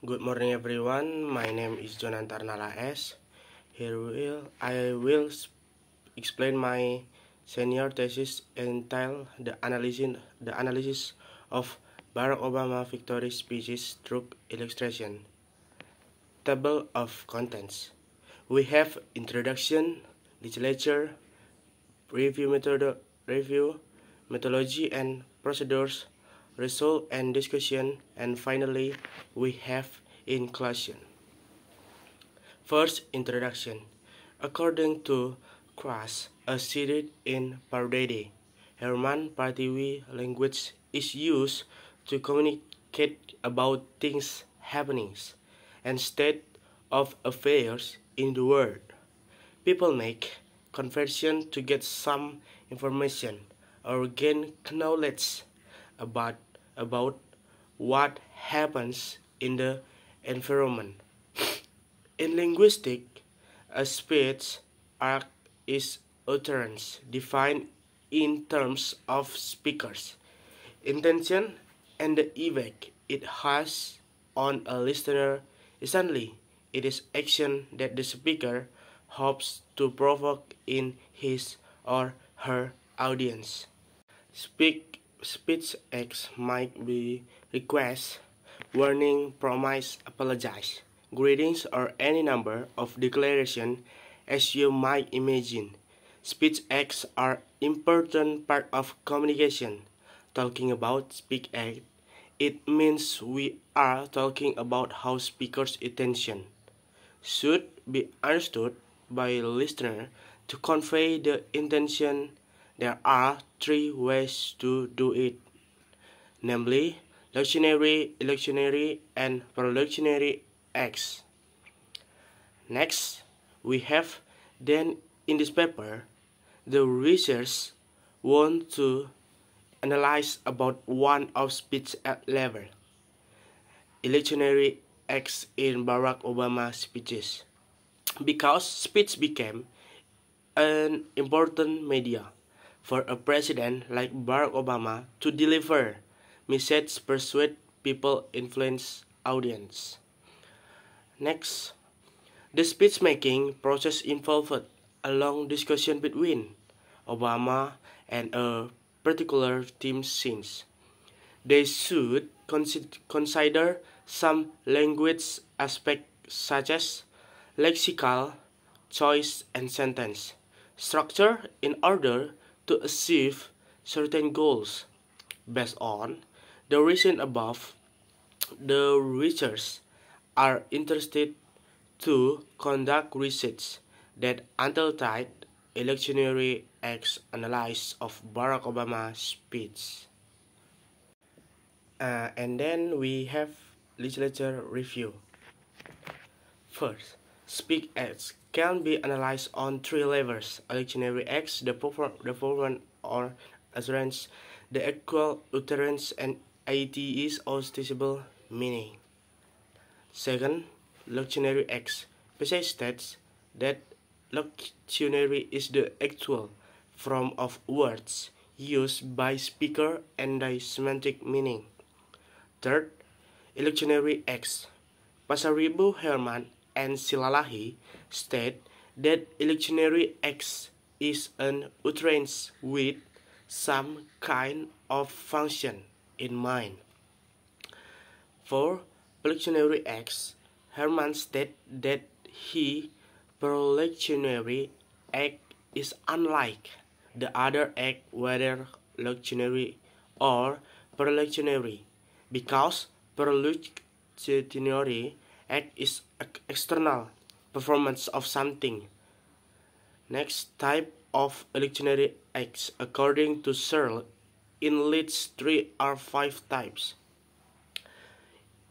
Good morning, everyone. My name is Jonathan Nala S. I will explain my senior thesis entitled the analysis of Barack Obama victory speeches through illustration. Table of contents. We have introduction, legislature, review, methodology and procedures, result and discussion, and finally we have inclusion. First, introduction. According to Crass, a series in Pardede, Herman Partiwi language is used to communicate about things, happenings, and state of affairs in the world. People make conversion to get some information or gain knowledge about, about what happens in the environment. In linguistics, a speech arc is utterance defined in terms of speakers, intention, and the effect it has on a listener. Instantly, it is action that the speaker hopes to provoke in his or her audience. Speech acts might be request, warning, promise, apologize, greetings, or any number of declarations as you might imagine. Speech acts are important part of communication. Talking about speech act, it means we are talking about how speakers' attention should be understood by a listener to convey the intention. There are three ways to do it, namely illocutionary, and perlocutionary acts. Next, we have then in this paper, the researchers want to analyze about one of speech level, illocutionary acts in Barack Obama speeches, because speech became an important media for a president like Barack Obama to deliver message, persuade people, influence audience. Next, the speech-making process involved a long discussion between Obama and a particular team since they should consider some language aspects such as lexical choice and sentence structure in order to achieve certain goals. Based on the reason above, the researchers are interested to conduct research that undertied electionary acts analysis of Barack Obama's speech. And then we have legislature review. First, speech acts can be analyzed on three levels: electionary acts, the performance or assurance, the actual utterance, and ATE's ostensible meaning. Second, locutionary acts. Passage states that locutionary is the actual form of words used by speaker and their semantic meaning. Third, electionary acts. Pasaribu, Herman, and Silalahi state that electionary acts is an utterance with some kind of function in mind. For perlectionary acts, Herman stated that he perlectionary act is unlike the other act, whether lectionary or perlectionary, because perlectionary act is external performance of something. Next type of electionary acts, according to Searle, in leads 3 or 5 types.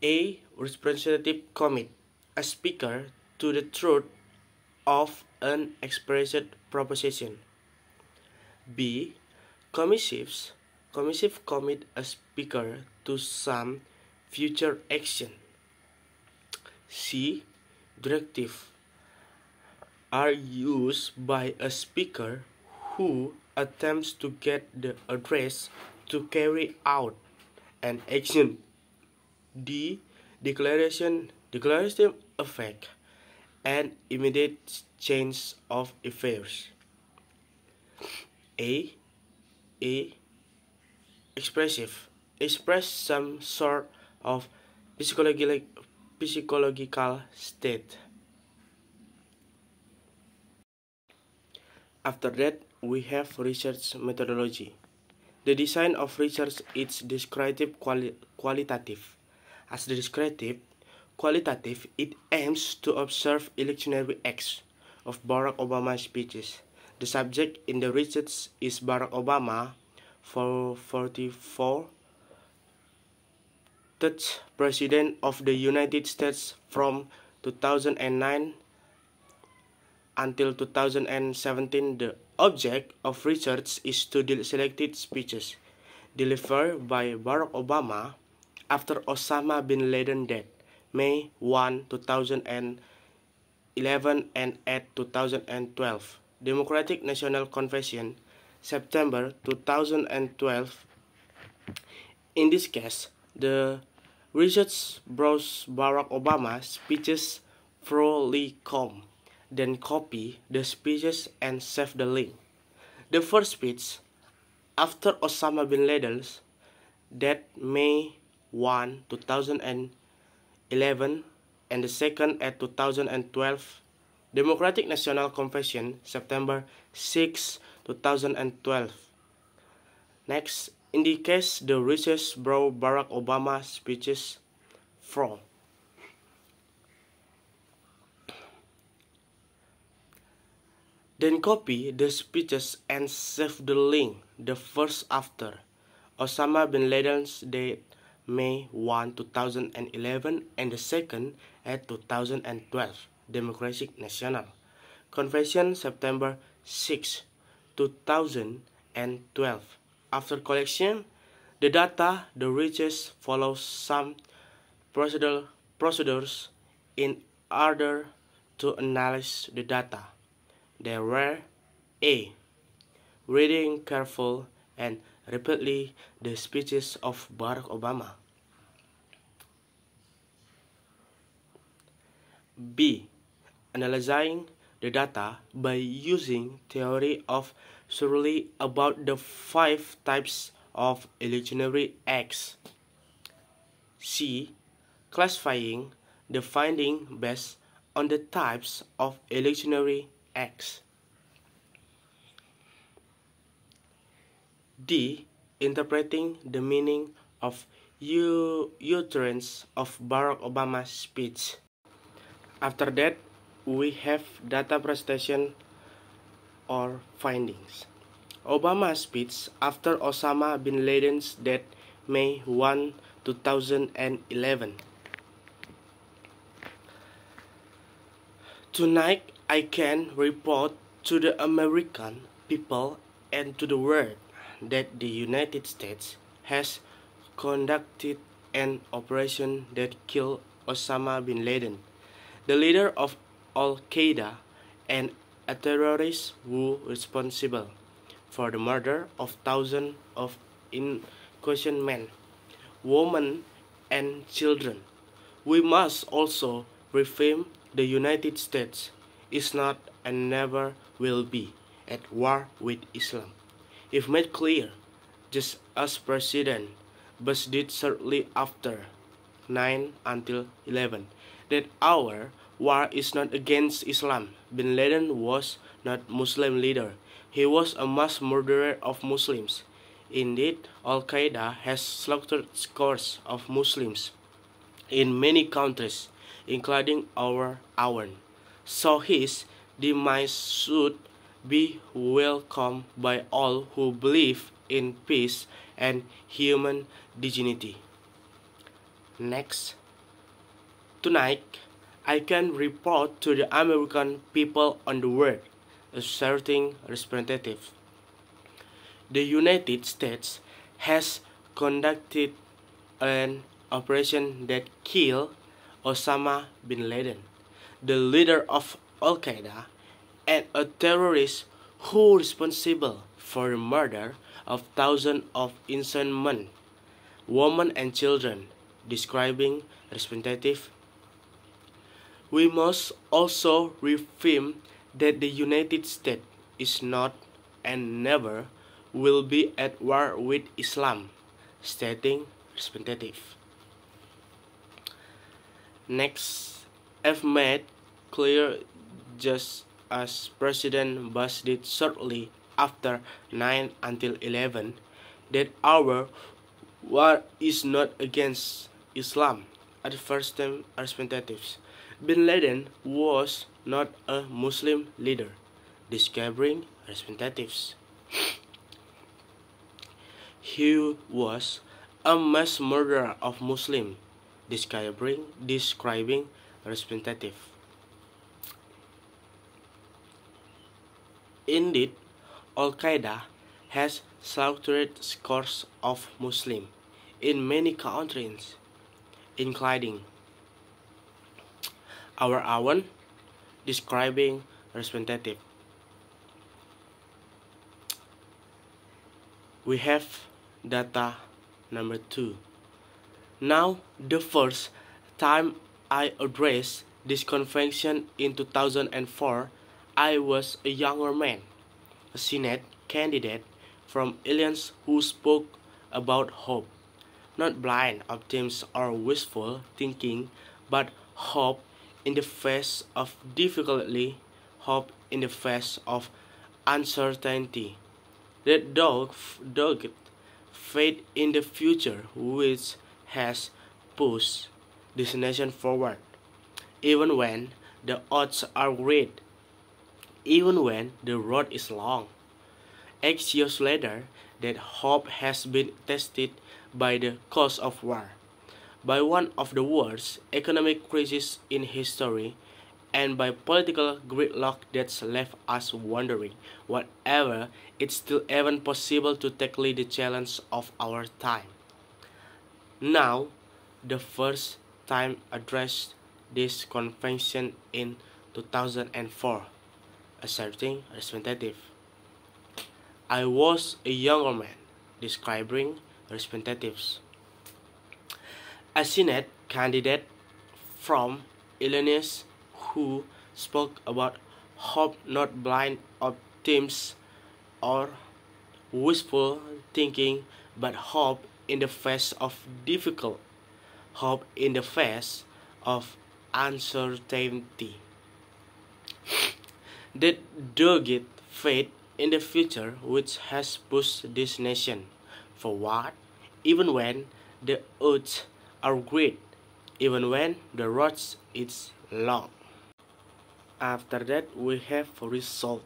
A. Representative commit, a speaker to the truth of an expressed proposition. B. Commissive commit, a speaker to some future action. C. Directive are used by a speaker who attempts to get the address to carry out an action. D. declarative effect, and immediate change of affairs. A. A. Expressive. Express some sort of physiological state. After that, we have research methodology. The design of research is descriptive qualitative. As the descriptive qualitative, it aims to observe electionary acts of Barack Obama's speeches. The subject in the research is Barack Obama, for 44th President of the United States from 2009 until 2017. The object of research is to select speeches delivered by Barack Obama after Osama bin Laden death, May 1, 2011 and 8, 2012. Democratic National Convention, September 2012. In this case, the research browse Barack Obama's speeches thoroughly, then copy the speeches and save the link. The first speech, after Osama bin Laden's death, May 1, 2011, and the second at 2012, Democratic National Convention, September 6, 2012. Next, in the case the research browse Barack Obama's speeches from. Then copy the speeches and save the link. The first after Osama bin Laden's death, May 1, 2011, and the second at 2012. Democratic National Convention, September 6, 2012. After collection the data, the research follows some procedures in order to analyze the data. They were A. Reading careful and repeatedly the speeches of Barack Obama. B. Analyzing the data by using theory of survey about the 5 types of electionary acts. C. Classifying the finding based on the types of electionary acts. D. Interpreting the meaning of utterance of Barack Obama's speech. After that, we have data presentation or findings. Obama's speech after Osama bin Laden's death, May 1, 2011. Tonight, I can report to the American people and to the world that the United States has conducted an operation that killed Osama bin Laden, the leader of Al-Qaeda and a terrorist who responsible for the murder of thousands of innocent men, women, and children. We must also reframe the United States is not and never will be at war with Islam. If made clear, just as President Bush did shortly after 9 until 11, that our war is not against Islam. Bin Laden was not Muslim leader. He was a mass murderer of Muslims. Indeed, Al-Qaeda has slaughtered scores of Muslims in many countries, including our own. So his demise should be welcomed by all who believe in peace and human dignity. Next, tonight, I can report to the American people on the world, asserting representative. The United States has conducted an operation that killed Osama bin Laden, the leader of Al-Qaeda, and a terrorist who is responsible for the murder of thousands of innocent men, women, and children, describing representative. We must also reaffirm that the United States is not and never will be at war with Islam, stating representative. Next, I've made clear, just as President Bush did shortly after 9 until 11, that our war is not against Islam. At first time representatives, Bin Laden was not a Muslim leader, discovering representatives. He was a mass murderer of Muslims, describing representative. Indeed, Al-Qaeda has slaughtered scores of Muslims in many countries, including our own, describing representative. We have data number 2. Now, the first time I addressed this convention in 2004, I was a younger man, a Senate candidate from Illinois who spoke about hope, not blind optimism or wishful thinking, but hope in the face of difficulty, hope in the face of uncertainty. That dogged faith in the future which has pushed this nation forward, even when the odds are great, even when the road is long. 8 years later, that hope has been tested by the cost of war, by one of the worst economic crises in history, and by political gridlock that's left us wondering whatever it's still even possible to tackle the challenge of our time. Now, the first time addressed this convention in 2004, asserting representative. I was a younger man, describing representatives. A Senate candidate from Illinois who spoke about hope, not blind optimism or wishful thinking, but hope in the face of difficult, hope in the face of uncertainty. That dogged faith in the future which has pushed this nation forward, even when the odds are great, even when the road is long. After that, we have result.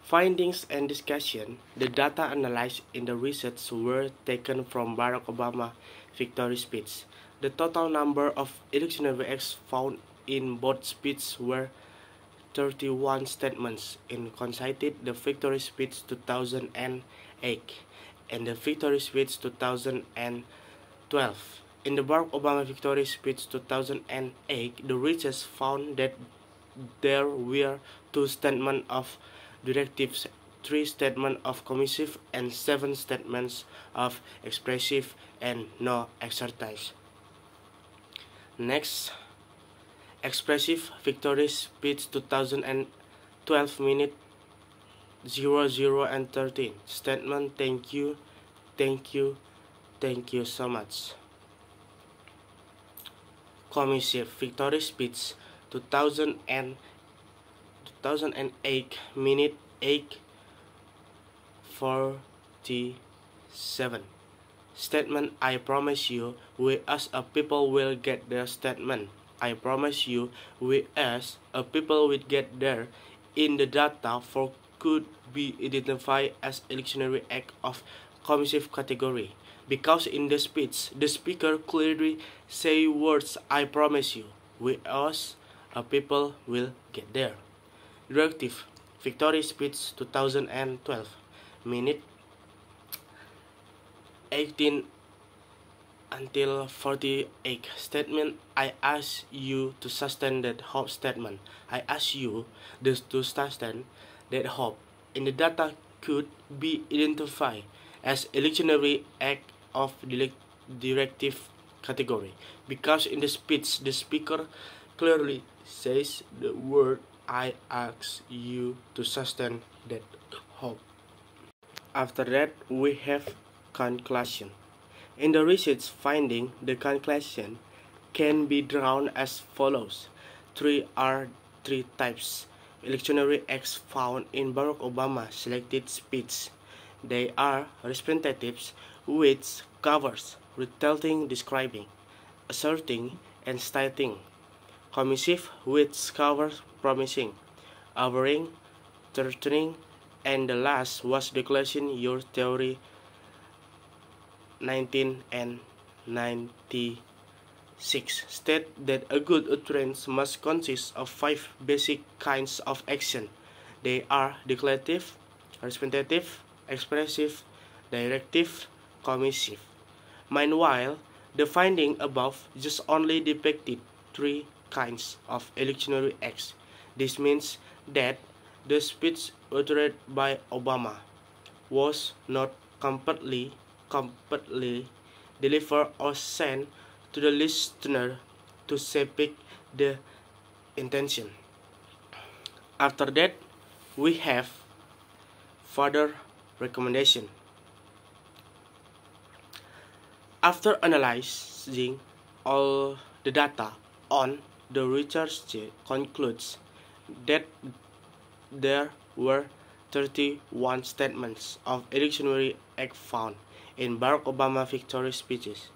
Findings and discussion. The data analyzed in the research were taken from Barack Obama victory speech. The total number of illocutionary acts found in both speeches were 31 statements. In coincided the victory speech 2008 and the victory speech 2012. In the Barack Obama victory speech 2008, the research found that there were 2 statements of directives, 3 statements of commissive, and 7 statements of expressive and no exercise. Next, expressive victory speech 2012 minute 00 and 13. Statement: thank you, thank you, thank you so much. Commissive victory speech 2008 minute 8:47. Statement: I promise you, we as a people will get their statement. I promise you, we as a people will get there. In the data for could be identified as illocutionary act of commissive category, because in the speech, the speaker clearly say words I promise you, we as a people will get there. Directive victory speech 2012 minute 18 until 48. Statement: I ask you to sustain that hope statement. I ask you to sustain that hope. In the data could be identified as illocutionary act of directive category because in the speech the speaker clearly says the word I ask you to sustain that hope. After that, we have conclusion. In the research finding, the conclusion can be drawn as follows. Three types electionary acts found in Barack Obama's selected speech. They are representatives, which covers retelling, describing, asserting, and stating. Commissive, which covers promising, averring, threatening, and the last was Declaration Your Theory 19 and 96 state that a good utterance must consist of 5 basic kinds of action. They are declarative, representative, expressive, directive, commissive. Meanwhile, the finding above just only depicted 3 kinds of electionary acts. This means that the speech uttered by Obama was not completely delivered or sent to the listener to speak the intention. After that, we have further recommendation. After analyzing all the data on the research concludes that there were 31 statements of electionary act found in Barack Obama victory speeches.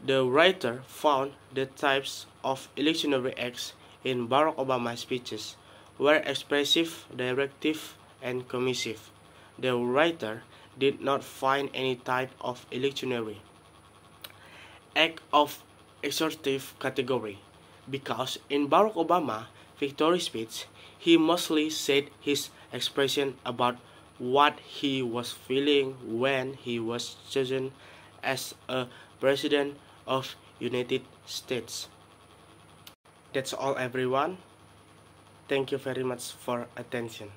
The writer found the types of electionary acts in Barack Obama speeches were expressive, directive, and commissive. The writer did not find any type of electionary act of assertive category because in Barack Obama victory speech he mostly said his expression about what he was feeling when he was chosen as a president of United States. That's all everyone. Thank you very much for attention.